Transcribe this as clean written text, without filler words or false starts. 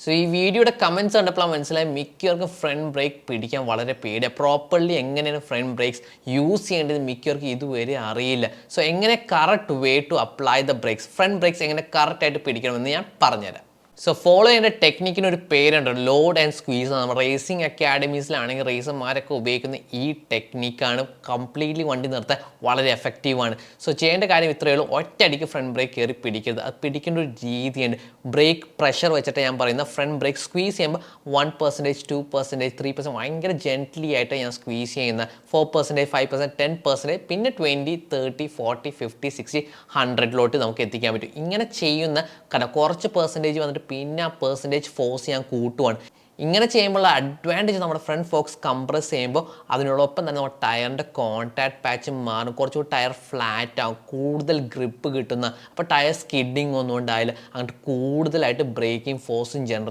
So ഈ വീഡിയോയുടെ comments കണ്ടപ്പോൾ മനസ്സിലായി മിക്കവർക്കും ഫ്രണ്ട് ബ്രേക്ക് പിടിക്കാൻ വളരെ പേടിയാണ്. പ്രോപ്പർലി എങ്ങനെയാണ് ഫ്രണ്ട് ബ്രേക്സ് യൂസ് ചെയ്യേണ്ടത് മിക്കവർക്കും ഇതുവരെ അറിയില്ല. സോ എങ്ങനെ correct way to apply the brakes, front brakes എങ്ങനെ കറക്റ്റായിട്ട് പിടിക്കണമെന്ന് ഞാൻ പറഞ്ഞുതരാം. സോ ഫോളോ ചെയ്യേണ്ട ടെക്നിക്കിന് ഒരു പേരുണ്ട്, ലോഡ് ആൻഡ് സ്ക്വീസ്. നമ്മൾ റേസിംഗ് അക്കാഡമീസിലാണെങ്കിൽ റേസർമാരൊക്കെ ഉപയോഗിക്കുന്ന ഈ ടെക്നിക്കാണ്. കംപ്ലീറ്റ്ലി വണ്ടി നിർത്താൻ വളരെ എഫക്റ്റീവാണ്. സോ ചെയ്യേണ്ട കാര്യം ഇത്രയേ ഉള്ളൂ, ഒറ്റയടിക്ക് ഫ്രണ്ട് ബ്രേക്ക് കയറി പിടിക്കരുത്. അത് പിടിക്കേണ്ട ഒരു രീതിയുണ്ട്. ബ്രേക്ക് പ്രഷർ വെച്ചിട്ട് ഞാൻ പറയുന്ന ഫ്രണ്ട് ബ്രേക്ക് സ്ക്വീസ് ചെയ്യുമ്പോൾ 1%, 2%, 3% ഭയങ്കര ജെൻറ്റ്ലി ആയിട്ട് ഞാൻ സ്ക്വീസ് ചെയ്യുന്ന 4%, 5%, 10%, പിന്നെ 20, 30, 40, 50, 60, 100 നമുക്ക് എത്തിക്കാൻ പറ്റും. ഇങ്ങനെ ചെയ്യുന്ന കുറച്ച് പെർസെൻറ്റേജ് വന്നിട്ട് പിന്നെ ആ പെർസെൻറ്റേജ് ഫോഴ്സ് ഞാൻ കൂട്ടുവാണ്. ഇങ്ങനെ ചെയ്യുമ്പോഴുള്ള അഡ്വാൻറ്റേജ് നമ്മുടെ ഫ്രണ്ട് ഫോക്സ് കംപ്രസ് ചെയ്യുമ്പോൾ അതിനോടൊപ്പം തന്നെ നമ്മുടെ ടയറിൻ്റെ കോൺടാക്ട് പാച്ച് മാറും, കുറച്ചുകൂടി ടയർ ഫ്ലാറ്റ് ആവും, കൂടുതൽ ഗ്രിപ്പ് കിട്ടുന്ന, അപ്പോൾ ടയർ സ്കിഡിങ് ഒന്നും ഉണ്ടായില്ല, അങ്ങോട്ട് കൂടുതലായിട്ട് ബ്രേക്കിംഗ് ഫോഴ്സും ജനറേറ്റ്